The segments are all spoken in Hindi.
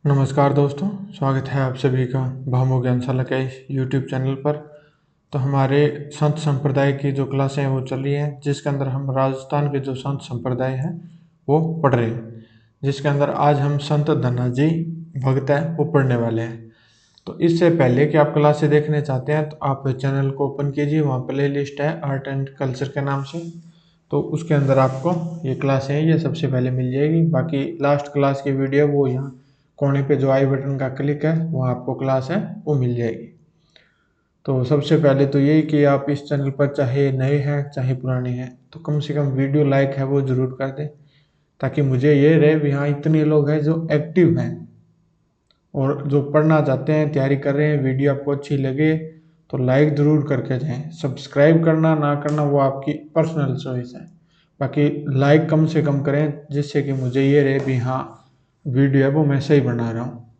नमस्कार दोस्तों, स्वागत है आप सभी का भामो ज्ञानशाला के इस यूट्यूब चैनल पर। तो हमारे संत संप्रदाय की जो क्लासें हैं वो चल रही हैं, जिसके अंदर हम राजस्थान के जो संत संप्रदाय हैं वो पढ़ रहे हैं। जिसके अंदर आज हम संत धनाजी भगत है वो पढ़ने वाले हैं। तो इससे पहले कि आप क्लासें देखने चाहते हैं तो आप चैनल को ओपन कीजिए, वहाँ प्ले लिस्ट है आर्ट एंड कल्चर के नाम से। तो उसके अंदर आपको ये क्लासें हैं ये सबसे पहले मिल जाएगी। बाकी लास्ट क्लास की वीडियो वो यहाँ कोने पे जो आई बटन का क्लिक है वहाँ आपको क्लास है वो मिल जाएगी। तो सबसे पहले तो यही कि आप इस चैनल पर चाहे नए हैं चाहे पुराने हैं तो कम से कम वीडियो लाइक है वो ज़रूर कर दें, ताकि मुझे ये रहे भी हाँ इतने लोग हैं जो एक्टिव हैं और जो पढ़ना चाहते हैं, तैयारी कर रहे हैं। वीडियो आपको अच्छी लगे तो लाइक ज़रूर करके जाएं। सब्सक्राइब करना ना करना वो आपकी पर्सनल चॉइस है, बाकी लाइक कम से कम करें जिससे कि मुझे ये रहे भी हाँ वीडियो है वो मैं सही बना रहा हूँ।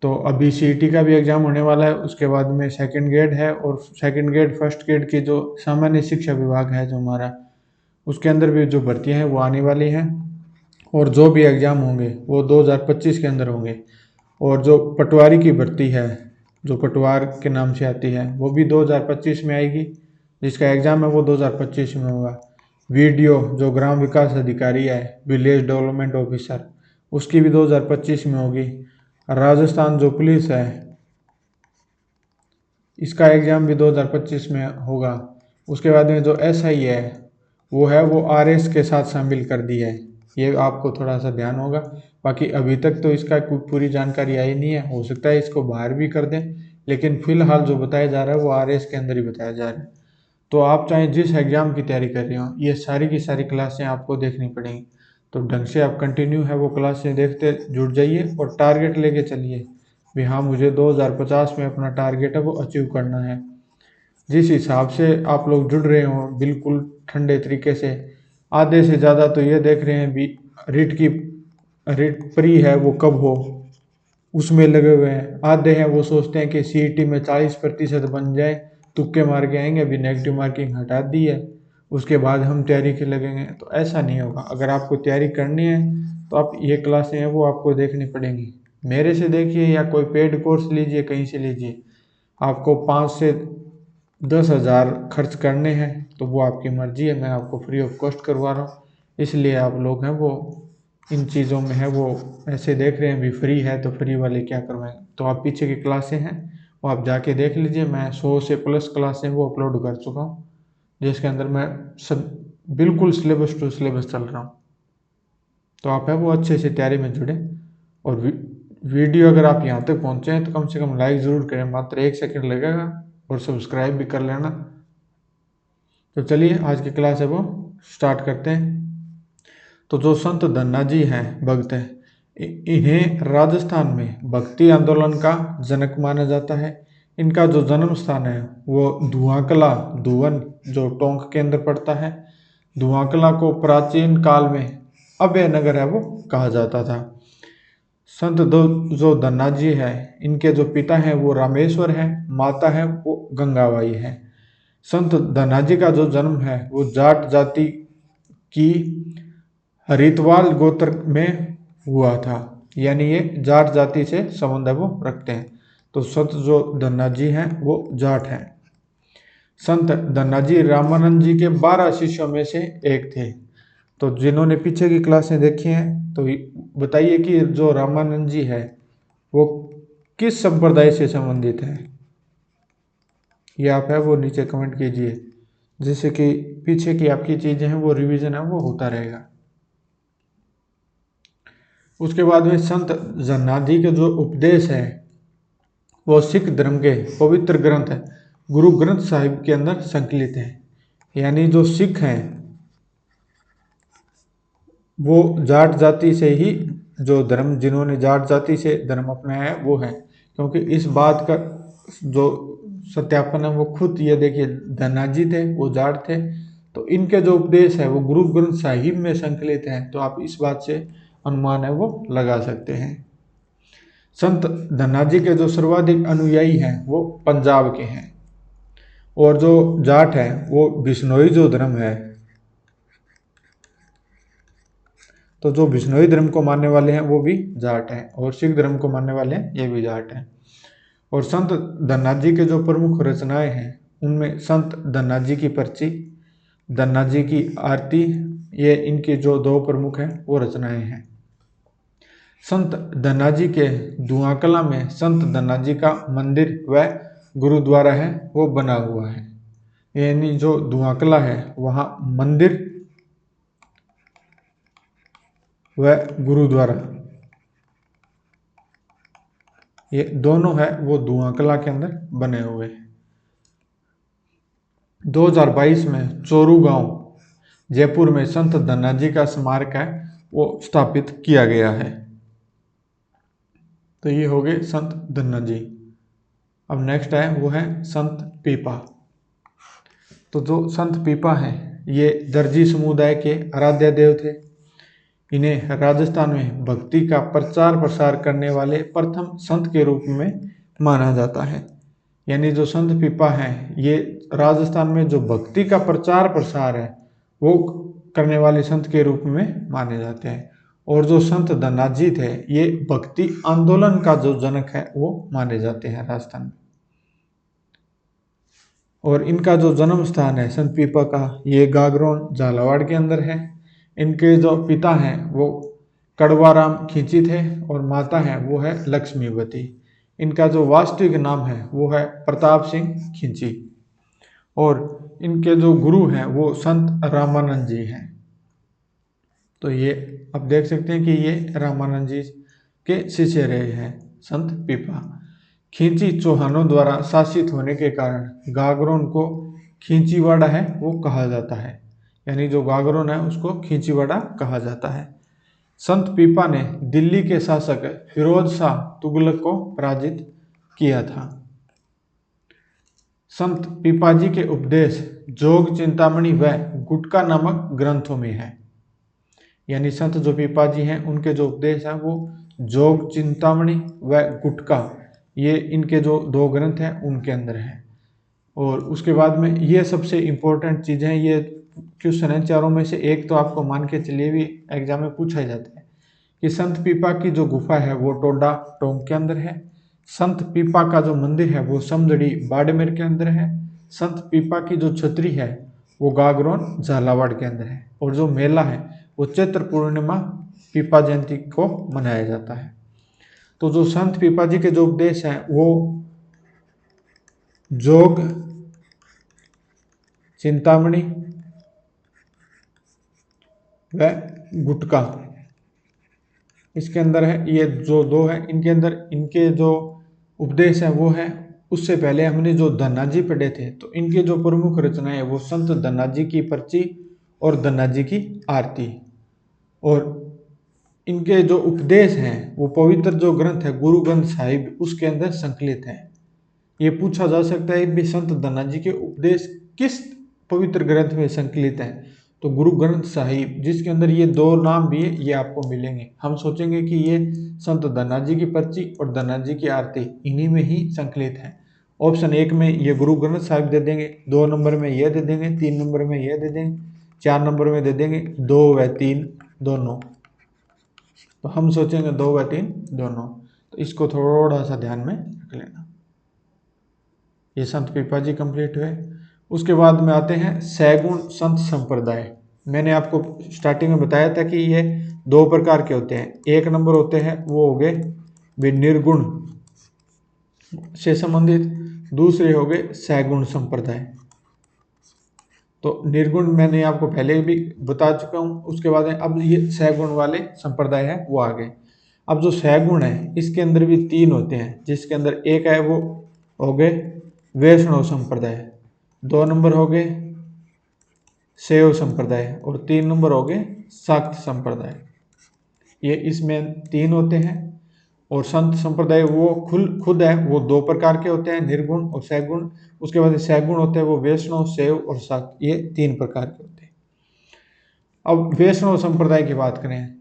तो अभी सीईटी का भी एग्ज़ाम होने वाला है, उसके बाद में सेकंड ग्रेड है और सेकंड ग्रेड फर्स्ट ग्रेड की जो सामान्य शिक्षा विभाग है जो हमारा, उसके अंदर भी जो भर्तियां हैं वो आने वाली हैं। और जो भी एग्ज़ाम होंगे वो 2025 के अंदर होंगे। और जो पटवारी की भर्ती है जो पटवार के नाम से आती है वो भी 2025 में आएगी, जिसका एग्ज़ाम है वो 2025 में होगा। वीडियो जो ग्राम विकास अधिकारी है, विलेज डेवलपमेंट ऑफिसर, उसकी भी 2025 में होगी। राजस्थान जो पुलिस है इसका एग्ज़ाम भी 2025 में होगा। उसके बाद में जो एसआई है वो आरएस के साथ शामिल कर दी है, ये आपको थोड़ा सा ध्यान होगा। बाकी अभी तक तो इसका कोई पूरी जानकारी आई नहीं है, हो सकता है इसको बाहर भी कर दें, लेकिन फिलहाल जो बताया जा रहा है वो आरएस के अंदर ही बताया जा रहा है। तो आप चाहे जिस एग्ज़ाम की तैयारी कर रहे हो ये सारी की सारी क्लासें आपको देखनी पड़ेंगी। तो ढंग से आप कंटिन्यू है वो क्लासें देखते जुड़ जाइए और टारगेट लेके चलिए भी हाँ मुझे 2050 में अपना टारगेट है वो अचीव करना है। जिस हिसाब से आप लोग जुड़ रहे हो बिल्कुल ठंडे तरीके से, आधे से ज़्यादा तो ये देख रहे हैं भी रिट प्री है वो कब हो उसमें लगे हुए हैं। आधे हैं वो सोचते हैं कि सीईटी में 40% बन जाए, तुक्के मार के आएंगे, अभी नेगेटिव मार्किंग हटा दी है उसके बाद हम तैयारी के लगेंगे। तो ऐसा नहीं होगा। अगर आपको तैयारी करनी है तो आप ये क्लासें हैं वो आपको देखनी पड़ेंगी। मेरे से देखिए या कोई पेड कोर्स लीजिए, कहीं से लीजिए, आपको 5 से 10 हज़ार खर्च करने हैं तो वो आपकी मर्जी है। मैं आपको फ्री ऑफ कॉस्ट करवा रहा हूँ, इसलिए आप लोग हैं वो इन चीज़ों में है वो ऐसे देख रहे हैं भी फ्री है तो फ्री वाले क्या करवाएं। तो आप पीछे की क्लासें हैं वो आप जाके देख लीजिए। मैं 100 से प्लस क्लासें वो अपलोड कर चुका हूँ, जिसके अंदर मैं सब बिल्कुल सिलेबस टू सिलेबस चल रहा हूँ। तो आप है वो अच्छे से तैयारी में जुड़े। और वीडियो अगर आप यहाँ तक पहुँचे हैं तो कम से कम लाइक ज़रूर करें, मात्र 1 सेकंड लगेगा, और सब्सक्राइब भी कर लेना। तो चलिए आज की क्लास है वो स्टार्ट करते हैं। तो जो संत धन्ना जी हैं भक्त हैं, इन्हें राजस्थान में भक्ति आंदोलन का जनक माना जाता है। इनका जो जन्म स्थान है वो धुआंकला धुवन जो टोंक के अंदर पड़ता है। धुआंकला को प्राचीन काल में अभय नगर है वो कहा जाता था। संत दो जो धन्ना जी है इनके जो पिता हैं वो रामेश्वर है, माता है वो गंगाबाई है। संत धन्ना जी का जो जन्म है वो जाट जाति की हरितवाल गोत्र में हुआ था, यानी ये जाट जाति से संबंध है वो रखते हैं। तो संत जो धन्ना जी हैं वो जाट हैं। संत धन्ना जी रामानंद जी के 12 शिष्यों में से एक थे। तो जिन्होंने पीछे की क्लासें देखी हैं तो बताइए कि जो रामानंद जी है वो किस संप्रदाय से संबंधित है, ये आप है वो नीचे कमेंट कीजिए, जिससे कि पीछे की आपकी चीज़ें हैं वो रिवीजन है वो होता रहेगा। उसके बाद में संत जन्नाथ जी के जो उपदेश है वो सिख धर्म के पवित्र ग्रंथ है गुरु ग्रंथ साहिब के अंदर संकलित है। यानी जो सिख हैं वो जाट जाति से ही जो धर्म जिन्होंने जाट जाति से धर्म अपनाया है वो है, क्योंकि इस बात का जो सत्यापन है वो खुद ये देखिए धन्ना जी थे वो जाट थे। तो इनके जो उपदेश है वो गुरु ग्रंथ साहिब में संकलित हैं, तो आप इस बात से अनुमान है वो लगा सकते हैं। संत धन्ना जी के जो सर्वाधिक अनुयायी हैं वो पंजाब के हैं। और जो जाट है वो बिश्नोई जो धर्म है, तो जो बिश्नोई धर्म को मानने वाले हैं वो भी जाट हैं, और सिख धर्म को मानने वाले हैं ये भी जाट हैं। और संत धन्ना जी के जो प्रमुख रचनाएं हैं उनमें संत धन्ना जी की पर्ची, धन्ना जी की आरती, ये इनकी जो दो प्रमुख हैं वो रचनाएं हैं। संत धन्ना जी के धुआंकला में संत धन्ना जी का मंदिर व गुरुद्वारा है वो बना हुआ है, यानी जो धुआंकला है वहाँ मंदिर व गुरुद्वारा ये दोनों है वो धुआंकला के अंदर बने हुए हैं। 2022 में चोरू गांव जयपुर में संत धन्ना जी का स्मारक है वो स्थापित किया गया है। तो ये हो गए संत धन्ना जी। अब नेक्स्ट है वो है संत पीपा। तो जो संत पीपा हैं ये दर्जी समुदाय के आराध्य देव थे। इन्हें राजस्थान में भक्ति का प्रचार प्रसार करने वाले प्रथम संत के रूप में माना जाता है। यानी जो संत पीपा हैं ये राजस्थान में जो भक्ति का प्रचार प्रसार है वो करने वाले संत के रूप में माने जाते हैं। और जो संत धन्ना जी थे ये भक्ति आंदोलन का जो जनक है वो माने जाते हैं राजस्थान में। और इनका जो जन्म स्थान है संत पीपा का ये गागरोन झालावाड़ के अंदर है। इनके जो पिता हैं वो कड़वाराम खींची थे और माता है वो है लक्ष्मीवती। इनका जो वास्तविक नाम है वो है प्रताप सिंह खींची। और इनके जो गुरु हैं वो संत रामानंद जी हैं। तो ये आप देख सकते हैं कि ये रामानंद जी के शिष्य रहे हैं संत पीपा। खींची चौहानों द्वारा शासित होने के कारण गागरोन को खींचीवाड़ा है वो कहा जाता है, यानी जो गागरोन है उसको खींचीवाड़ा कहा जाता है। संत पीपा ने दिल्ली के शासक फिरोज शाह तुगलक को पराजित किया था। संत पीपा जी के उपदेश जोग चिंतामणि व गुटका नामक ग्रंथों में है। यानी संत जो पीपा जी हैं उनके जो उपदेश हैं वो जोग चिंतामणि व गुटका ये इनके जो दो ग्रंथ हैं उनके अंदर है। और उसके बाद में ये सबसे इम्पोर्टेंट चीज़ें हैं, ये क्वेश्चन है चारों में से एक तो आपको मान के चलिए भी एग्जाम में पूछा ही जाता है कि संत पीपा की जो गुफा है वो टोडा टोंक के अंदर है। संत पीपा का जो मंदिर है वो समदड़ी बाड़मेर के अंदर है। संत पीपा की जो छतरी है वो गागरोन झालावाड़ के अंदर है। और जो मेला है वो चैत्र पूर्णिमा पीपा जयंती को मनाया जाता है। तो जो संत पीपा जी के जो उपदेश हैं वो जोग चिंतामणि व गुटका इसके अंदर है। ये जो दो है इनके अंदर इनके जो उपदेश है वो है। उससे पहले हमने जो धन्ना जी पढ़े थे तो इनके जो प्रमुख रचनाएं है वो संत धन्ना जी की पर्ची और धन्ना जी की आरती। और इनके जो उपदेश हैं वो पवित्र जो ग्रंथ है गुरु ग्रंथ साहिब उसके अंदर संकलित है। ये पूछा जा सकता है भी संत धन्ना जी के उपदेश किस पवित्र ग्रंथ में संकलित है, तो गुरु ग्रंथ साहिब जिसके अंदर ये दो नाम भी है ये आपको मिलेंगे। हम सोचेंगे कि ये संत धन्ना जी की पर्ची और धन्ना जी की आरती इन्हीं में ही संकलित है। ऑप्शन 1 में ये गुरु ग्रंथ साहिब दे देंगे, 2 नंबर में ये दे देंगे, 3 नंबर में ये दे देंगे, 4 नंबर में दे देंगे 2 व 3 दोनों। तो हम सोचेंगे 2 व 3 दोनों। तो इसको थोड़ा सा ध्यान में रख लेना। ये संत पीपा जी कंप्लीट हुए। उसके बाद में आते हैं सैगुण संत संप्रदाय। मैंने आपको स्टार्टिंग में बताया था कि ये 2 प्रकार के होते हैं। 1 नंबर होते हैं वो हो गए वे निर्गुण से संबंधित, दूसरे हो गए सैगुण संप्रदाय। तो निर्गुण मैंने आपको पहले भी बता चुका हूँ। उसके बाद अब ये सैगुण वाले संप्रदाय है वो आ गए। अब जो सैगुण है इसके अंदर भी 3 होते हैं, जिसके अंदर एक है वो हो गए वैष्णव संप्रदाय, 2 नंबर हो गए शैव संप्रदाय और 3 नंबर हो गए शाक्त संप्रदाय। ये इसमें 3 होते हैं। और संत संप्रदाय वो खुद है वो 2 प्रकार के होते हैं, निर्गुण और सैगुण। उसके बाद सैगुण होते हैं वो वैष्णव शैव और शाक्त, ये 3 प्रकार के होते हैं। अब वैष्णव संप्रदाय की बात करें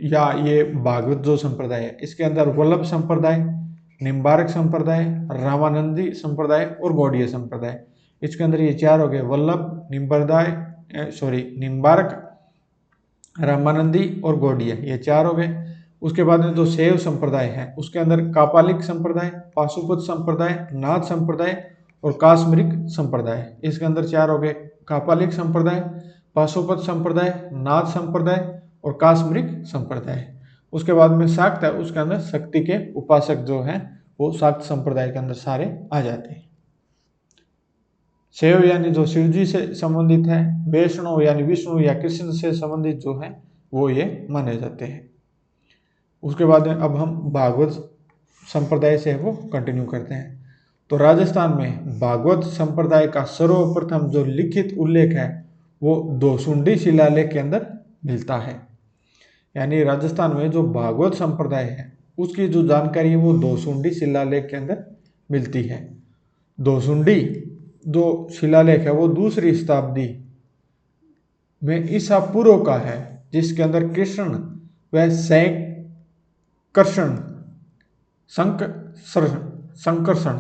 या ये भागवत जो संप्रदाय है इसके अंदर वल्लभ संप्रदाय, निम्बारक संप्रदाय, रामानंदी संप्रदाय और गौड़ीय संप्रदाय। इसके अंदर ये 4 हो गए वल्लभ निम्बारक रामानंदी और गौड़िया, ये 4 हो गए। उसके बाद में जो शैव संप्रदाय है उसके अंदर कापालिक संप्रदाय, पाशुपत संप्रदाय, नाथ संप्रदाय और काश्मीरिक संप्रदाय, इसके अंदर 4 हो गए। कापालिक संप्रदाय, पाशुपत संप्रदाय, नाथ संप्रदाय और काश्मीरिक संप्रदाय। उसके बाद में शाक्त है, उसके अंदर शक्ति के उपासक जो हैं वो शाक्त संप्रदाय के अंदर सारे आ जाते हैं। शैव यानी जो शिव जी से संबंधित है, वैष्णव यानी विष्णु या कृष्ण से संबंधित जो है वो ये माने जाते हैं। उसके बाद में अब हम भागवत संप्रदाय से वो कंटिन्यू करते हैं। तो राजस्थान में भागवत संप्रदाय का सर्वप्रथम जो लिखित उल्लेख है वो दोसुंडी शिलालेख के अंदर मिलता है। यानी राजस्थान में जो भागवत संप्रदाय है उसकी जो जानकारी है वो दोसुंडी शिलालेख के अंदर मिलती है। दोसुंडी जो शिलालेख है वो 2री शताब्दी में ईसा पूर्व का है, जिसके अंदर कृष्ण व संकर्षण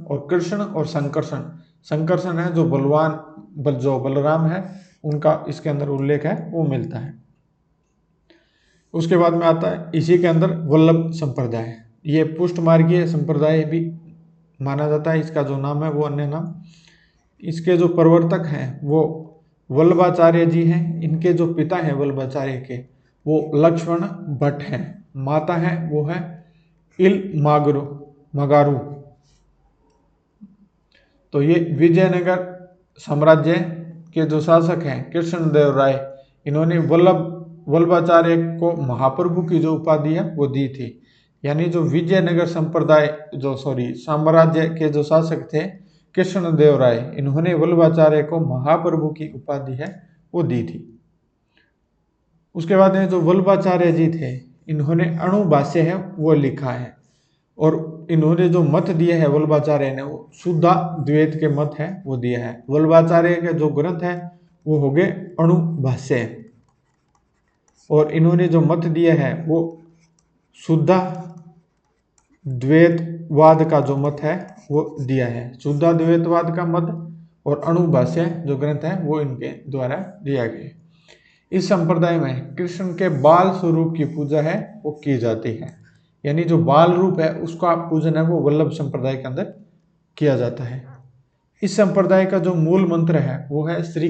और कृष्ण और संकर्षण है जो बलराम है उनका इसके अंदर उल्लेख है वो मिलता है। उसके बाद में आता है इसी के अंदर वल्लभ संप्रदाय, ये पुष्टमार्गीय संप्रदाय भी माना जाता है, इसका जो नाम है वो अन्य नाम। इसके जो प्रवर्तक हैं वो वल्लभाचार्य जी हैं। इनके जो पिता हैं वल्लभाचार्य के वो लक्ष्मण भट्ट हैं, माता है वो है मगारू। तो ये विजयनगर साम्राज्य के जो शासक हैं कृष्णदेव राय, इन्होंने वल्लभाचार्य को महाप्रभु की जो उपाधि है वो दी थी। यानी जो विजयनगर साम्राज्य के जो शासक थे कृष्णदेव राय, इन्होंने वल्लभाचार्य को महाप्रभु की उपाधि है वो दी थी। उसके बाद में जो वल्लभाचार्य जी थे इन्होंने अणुभाष्य है वो लिखा है, और इन्होंने जो मत दिया है वल्लभाचार्य ने वो शुद्धा द्वैत के मत है वो दिया है। वल्लभाचार्य के जो ग्रंथ है वो हो गए अणुभाष्य, और इन्होंने जो मत दिया है वो शुद्धा द्वैतवाद का जो मत है वो दिया है। शुद्धा द्वैतवाद का मत और अणुभाष्य जो ग्रंथ है वो इनके द्वारा दिया गया। इस संप्रदाय में कृष्ण के बाल स्वरूप की पूजा है वो की जाती है। यानी जो बाल रूप है उसका पूजन है वो वल्लभ संप्रदाय के अंदर किया जाता है। इस संप्रदाय का जो मूल मंत्र है वो है श्री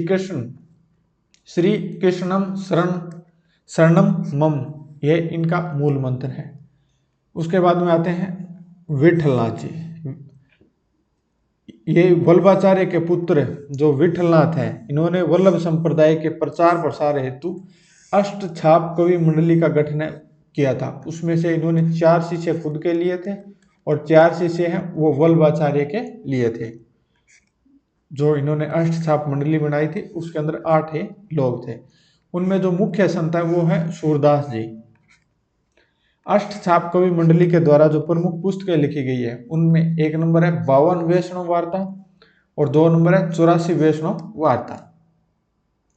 कृष्णम शरणम मम, ये इनका मूल मंत्र है। उसके बाद में आते हैं विठलनाथ जी। ये वल्लभाचार्य के पुत्र जो विठलनाथ है, इन्होंने वल्लभ संप्रदाय के प्रचार प्रसार हेतु अष्टछाप कवि मंडली का गठन किया था। उसमें से इन्होंने 4 शिष्य खुद के लिए थे और 4 शिष्य हैं वो वल्लभाचार्य के लिए थे। जो इन्होंने अष्टछाप मंडली बनाई थी उसके अंदर 8 लोग थे। उनमें जो मुख्य संत है वो है सूरदास जी। अष्टछाप कवि मंडली के द्वारा जो प्रमुख पुस्तकें लिखी गई है उनमें 1 नंबर है 52 वैष्णव वार्ता और 2 नंबर है 84 वैष्णव वार्ता।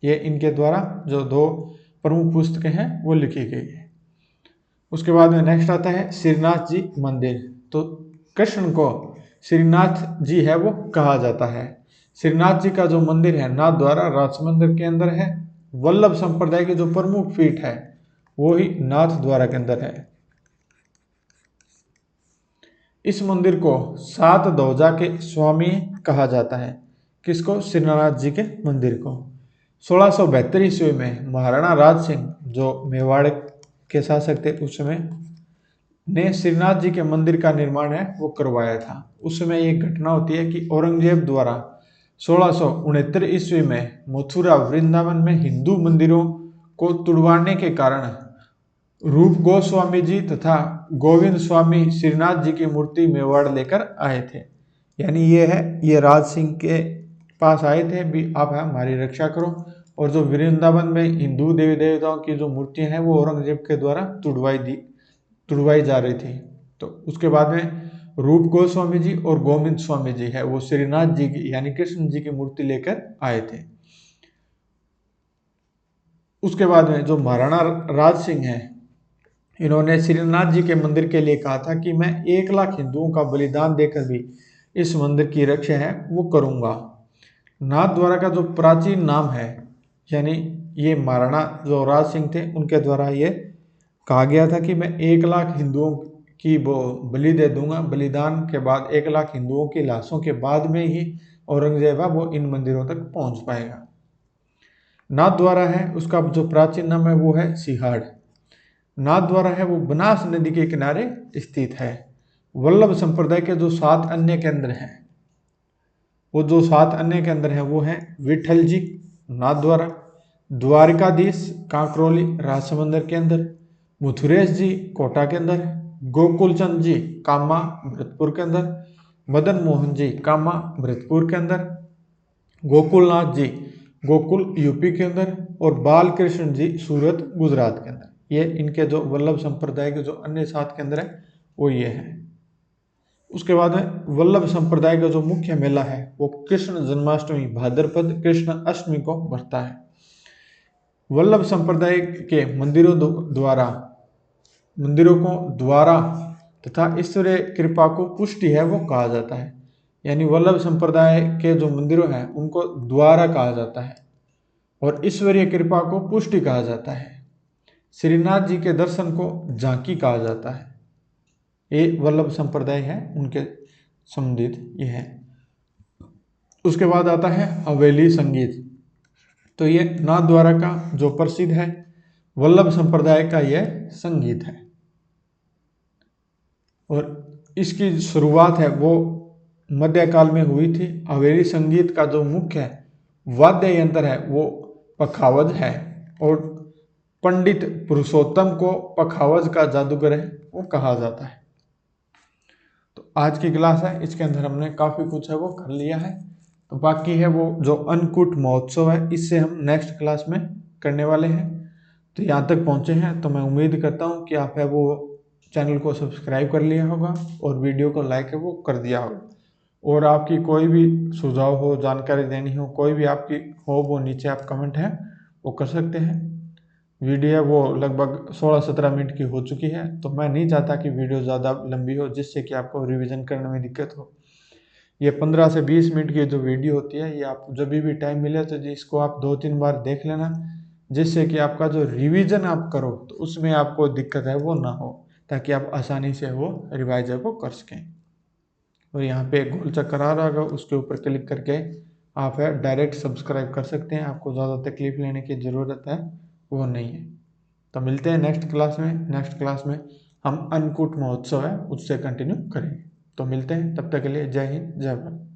ये इनके द्वारा जो 2 प्रमुख पुस्तकें हैं वो लिखी गई है। उसके बाद में नेक्स्ट आता है श्रीनाथ जी मंदिर। तो कृष्ण को श्रीनाथ जी है वो कहा जाता है। श्रीनाथ जी का जो मंदिर है नाथ द्वारा राजमंदिर के अंदर है। वल्लभ संप्रदाय की जो प्रमुख पीठ है वो ही नाथ द्वारा के अंदर है। इस मंदिर को 7 ध्वजा के स्वामी कहा जाता है। किसको? श्रीनाथ जी के मंदिर को। 1672 ईस्वी में महाराणा राज सिंह जो मेवाड़ के शासक थे उस समय ने श्रीनाथ जी के मंदिर का निर्माण है वो करवाया था। उस समय एक घटना होती है कि औरंगजेब द्वारा 1669 ईस्वी में मथुरा वृंदावन में हिंदू मंदिरों को तुड़वाने के कारण रूप गोस्वामी जी तथा गोविंद स्वामी श्रीनाथ जी की मूर्ति मेवाड़ लेकर आए थे। यानी ये राज सिंह के पास आए थे भी आप हमारी रक्षा करो, और जो वृंदावन में हिंदू देवी देवताओं की जो मूर्तियां हैं वो औरंगजेब के द्वारा तुड़वाई जा रही थी। तो उसके बाद में रूप गोस्वामी जी और गोविंद स्वामी जी है वो श्रीनाथ जी की यानी कृष्ण जी की मूर्ति लेकर आए थे। उसके बाद में जो महाराणा राज सिंह है इन्होंने श्रीनाथ जी के मंदिर के लिए कहा था कि मैं 1 लाख हिंदुओं का बलिदान देकर भी इस मंदिर की रक्षा है वो करूंगा। नाथ द्वारा का जो प्राचीन नाम है यानी ये महाराणा जोरावर सिंह थे, उनके द्वारा ये कहा गया था कि मैं 1 लाख हिंदुओं की वो बलि दे दूंगा। बलिदान के बाद 1 लाख हिंदुओं की लाशों के बाद में ही औरंगजेब वो इन मंदिरों तक पहुंच पाएगा। नाथद्वारा है, उसका जो प्राचीन नाम है वो है सिहाड़। नाथद्वारा है वो बनास नदी के किनारे स्थित है। वल्लभ संप्रदाय के जो 7 अन्य केंद्र हैं, वो जो 7 अन्य केंद्र हैं वो हैं विठल जी नाथद्वारा, द्वारकाधीश कांकरोली राजसमंदर के अंदर, मथुरेश जी कोटा के अंदर, गोकुल चंद जी कामा भरतपुर के अंदर, मदन मोहन जी कामा भरतपुर के अंदर, गोकुलनाथ जी गोकुल यूपी के अंदर, और बालकृष्ण जी सूरत गुजरात के अंदर। ये इनके जो वल्लभ संप्रदाय के जो अन्य 7 केंद्र हैं वो ये हैं। उसके बाद में वल्लभ संप्रदाय का जो मुख्य मेला है वो कृष्ण जन्माष्टमी भाद्रपद कृष्ण अष्टमी को भरता है। वल्लभ संप्रदाय के मंदिरों को द्वारा तथा ईश्वरीय कृपा को पुष्टि है वो कहा जाता है। यानी वल्लभ संप्रदाय के जो मंदिरों हैं उनको द्वारा कहा जाता है और ईश्वरीय कृपा को पुष्टि कहा जाता है। श्रीनाथ जी के दर्शन को झांकी कहा जाता है। ये वल्लभ संप्रदाय है, उनके संबंधित ये है। उसके बाद आता है हवेली संगीत। तो ये नाथद्वारा का जो प्रसिद्ध है वल्लभ संप्रदाय का यह संगीत है, और इसकी शुरुआत है वो मध्यकाल में हुई थी। हवेली संगीत का जो मुख्य वाद्य यंत्र है वो पखावज है, और पंडित पुरुषोत्तम को पखावज का जादूगर है वो कहा जाता है। तो आज की क्लास है, इसके अंदर हमने काफ़ी कुछ है वो कर लिया है। तो बाकी है वो जो अन्नकूट महोत्सव है, इससे हम नेक्स्ट क्लास में करने वाले हैं। तो यहाँ तक पहुँचे हैं तो मैं उम्मीद करता हूँ कि आप है वो चैनल को सब्सक्राइब कर लिया होगा और वीडियो को लाइक है वो कर दिया होगा। और आपकी कोई भी सुझाव हो, जानकारी देनी हो, कोई भी आपकी हो, वो नीचे आप कमेंट है वो कर सकते हैं। वीडियो है वो लगभग 16-17 मिनट की हो चुकी है, तो मैं नहीं चाहता कि वीडियो ज़्यादा लंबी हो जिससे कि आपको रिवीजन करने में दिक्कत हो। ये 15 से 20 मिनट की जो वीडियो होती है ये आप जब भी टाइम मिले तो इसको आप 2-3 बार देख लेना, जिससे कि आपका जो रिवीजन आप करो तो उसमें आपको दिक्कत है वो ना हो, ताकि आप आसानी से वो रिवाइज है वो कर सकें। और यहाँ पे गोल चक्कर आ रहा होगा, उसके ऊपर क्लिक करके आप है डायरेक्ट सब्सक्राइब कर सकते हैं। आपको ज़्यादा तकलीफ लेने की ज़रूरत है वो नहीं है। तो मिलते हैं नेक्स्ट क्लास में। नेक्स्ट क्लास में हम अन्नकूट महोत्सव है उससे कंटिन्यू करेंगे। तो मिलते हैं, तब तक के लिए जय हिंद जय भारत।